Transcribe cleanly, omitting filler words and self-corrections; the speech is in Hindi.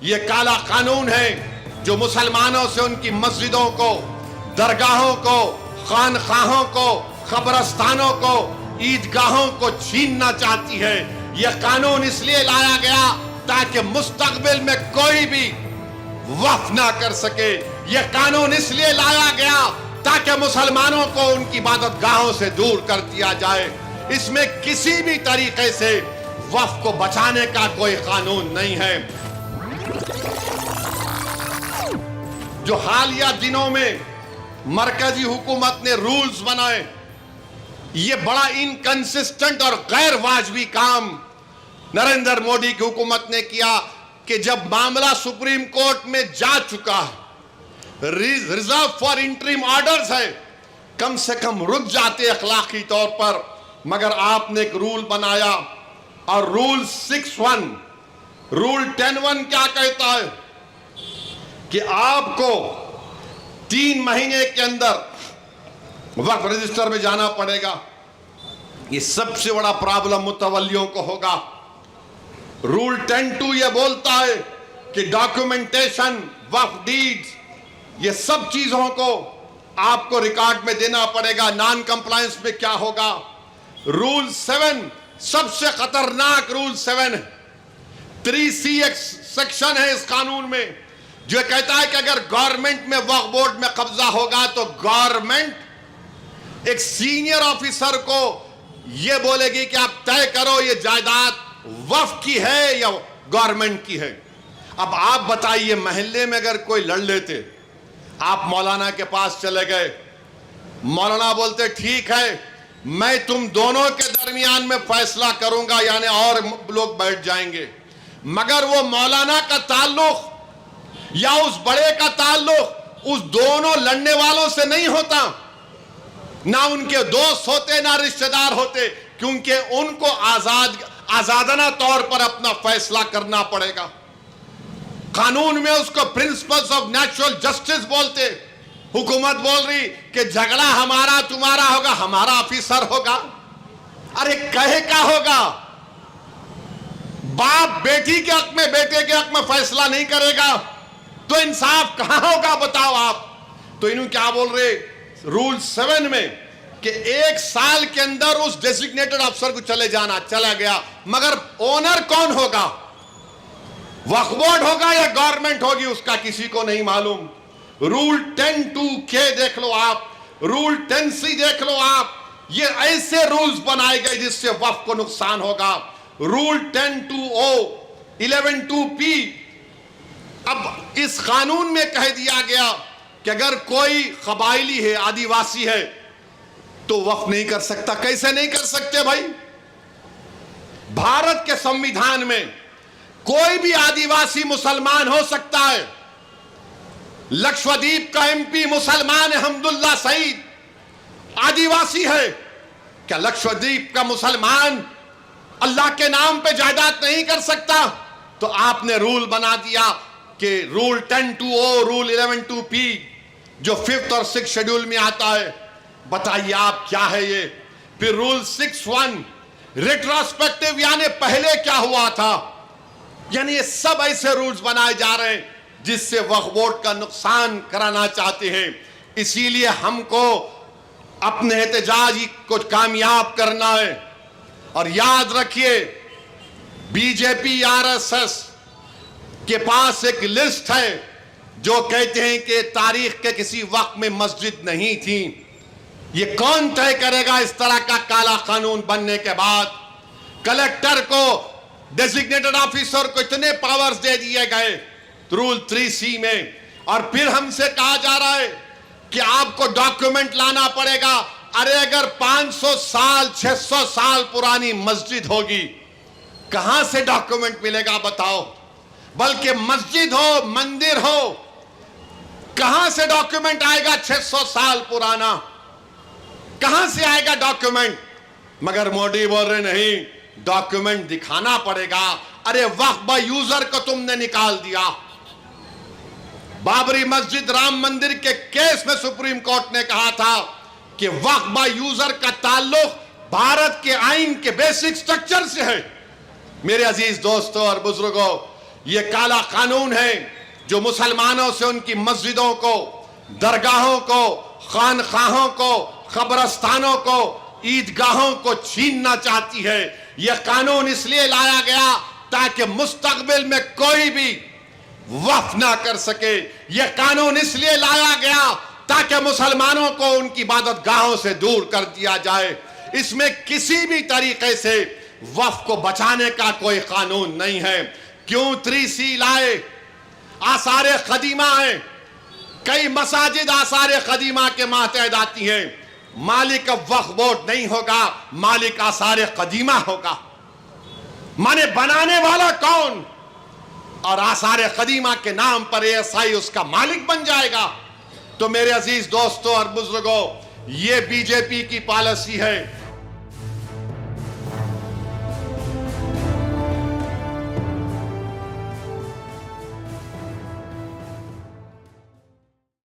ये काला कानून है जो मुसलमानों से उनकी मस्जिदों को, दरगाहों को, खानखाहों को, कब्रस्तानों को, ईदगाहों को छीनना चाहती है। यह कानून इसलिए लाया गया ताकि मुस्तकबिल में कोई भी वक्फ ना कर सके। यह कानून इसलिए लाया गया ताकि मुसलमानों को उनकी इबादतगाहों से दूर कर दिया जाए। इसमें किसी भी तरीके से वक्फ को बचाने का कोई कानून नहीं है। जो हालिया दिनों में मरकजी हुकूमत ने रूल्स बनाए, ये बड़ा इनकंसिस्टेंट और गैर वाजबी काम नरेंद्र मोदी की हुकूमत ने किया कि जब मामला सुप्रीम कोर्ट में जा चुका है, रिजर्व फॉर इंटरिम ऑर्डर्स है, कम से कम रुक जाते अखलाकी तौर पर। मगर आपने एक रूल बनाया और रूल 6(1), रूल 10(1) क्या कहता है कि आपको 3 महीने के अंदर वक्फ रजिस्टर में जाना पड़ेगा। ये सबसे बड़ा प्रॉब्लम मुतवल्लियों को होगा। रूल 10(2) ये बोलता है कि डॉक्यूमेंटेशन, वक्फ डीड्स, ये सब चीजों को आपको रिकॉर्ड में देना पड़ेगा। नॉन कंप्लायंस में क्या होगा? रूल 7 सबसे खतरनाक रूल 7 है। 3C एक सेक्शन है इस कानून में जो कहता है कि अगर गवर्नमेंट में वक्फ बोर्ड में कब्जा होगा तो गवर्नमेंट एक सीनियर ऑफिसर को यह बोलेगी कि आप तय करो ये जायदाद वक्फ की है या गवर्नमेंट की है। अब आप बताइए, मोहल्ले में अगर कोई लड़ लेते, आप मौलाना के पास चले गए, मौलाना बोलते ठीक है मैं तुम दोनों के दरमियान में फैसला करूंगा, यानी और लोग बैठ जाएंगे, मगर वो मौलाना का ताल्लुक या उस बड़े का ताल्लुक उस दोनों लड़ने वालों से नहीं होता, ना उनके दोस्त होते ना रिश्तेदार होते, क्योंकि उनको आजादाना तौर पर अपना फैसला करना पड़ेगा। कानून में उसको प्रिंसिपल्स ऑफ नेचुरल जस्टिस बोलते। हुकूमत बोल रही कि झगड़ा हमारा तुम्हारा होगा, हमारा ऑफिसर होगा। अरे कहे क्या होगा? बाप बेटी के हक में, बेटे के हक में फैसला नहीं करेगा तो इंसाफ कहां होगा बताओ आप? तो इन्होंने क्या बोल रहे रूल 7 में कि 1 साल के अंदर उस डेजिग्नेटेड अफसर को चले जाना, चला गया, मगर ओनर कौन होगा? वक्फ बोर्ड होगा या गवर्नमेंट होगी, उसका किसी को नहीं मालूम। रूल 10(2) देख लो आप, रूल 10(c) देख लो आप, ये ऐसे रूल्स बनाए गए जिससे वक्फ को नुकसान होगा। Rule 10(2)(o), 11(2)(p). अब इस कानून में कह दिया गया कि अगर कोई कबायली है, आदिवासी है, तो वक्फ नहीं कर सकता। कैसे नहीं कर सकते भाई? भारत के संविधान में कोई भी आदिवासी मुसलमान हो सकता है। लक्षद्वीप का MP मुसलमान है, हमदुल्ला सईद आदिवासी है। क्या लक्षद्वीप का मुसलमान अल्लाह के नाम पे जायदाद नहीं कर सकता? तो आपने रूल बना दिया कि रूल 10(2)(o), रूल 11(2)(p) जो 5th और 6th शेड्यूल में आता है। बताइए आप क्या है ये? फिर रूल 6(1) रिट्रोस्पेक्टिव, यानी पहले क्या हुआ था। यानी ये सब ऐसे रूल्स बनाए जा रहे हैं जिससे वक्फ बोर्ड का नुकसान कराना चाहते हैं। इसीलिए हमको अपने एहतजाज को कामयाब करना है। और याद रखिए, बीजेपी RSS के पास एक लिस्ट है जो कहते हैं कि तारीख के किसी वक्त में मस्जिद नहीं थी। ये कौन तय करेगा? इस तरह का काला कानून बनने के बाद कलेक्टर को, डेजिग्नेटेड ऑफिसर को इतने पावर्स दे दिए गए रूल 3C में, और फिर हमसे कहा जा रहा है कि आपको डॉक्यूमेंट लाना पड़ेगा। अरे अगर 500 साल 600 साल पुरानी मस्जिद होगी, कहां से डॉक्यूमेंट मिलेगा बताओ? बल्कि मस्जिद हो, मंदिर हो, कहां से डॉक्यूमेंट आएगा? 600 साल पुराना कहां से आएगा डॉक्यूमेंट? मगर मोदी बोल रहे नहीं, डॉक्यूमेंट दिखाना पड़ेगा। अरे वक्फ बाय यूजर को तुमने निकाल दिया। बाबरी मस्जिद, राम मंदिर के केस में सुप्रीम कोर्ट ने कहा था कि वक्फ बाय यूजर का ताल्लुक भारत के आइन के बेसिक स्ट्रक्चर से है। मेरे अजीज दोस्तों और बुजुर्गों, ये काला कानून है जो मुसलमानों से उनकी मस्जिदों को, दरगाहों को, खानखाहों को, कब्रस्तानों को, ईदगाहों को छीनना चाहती है। यह कानून इसलिए लाया गया ताकि मुस्तकबिल में कोई भी वक्फ ना कर सके। यह कानून इसलिए लाया गया ताकि मुसलमानों को उनकी इबादतगाहों से दूर कर दिया जाए। इसमें किसी भी तरीके से वक्फ को बचाने का कोई कानून नहीं है। क्यों 3C लाए? आसारे कदीमा है, कई मसाजिद आसारे कदीमा के मातहत आती हैं। मालिक वक्फ बोर्ड नहीं होगा, मालिक आसारे कदीमा होगा। माने बनाने वाला कौन? और आसारे कदीमा के नाम पर ASI उसका मालिक बन जाएगा। तो मेरे अजीज दोस्तों और बुजुर्गों, ये बीजेपी की पॉलिसी है।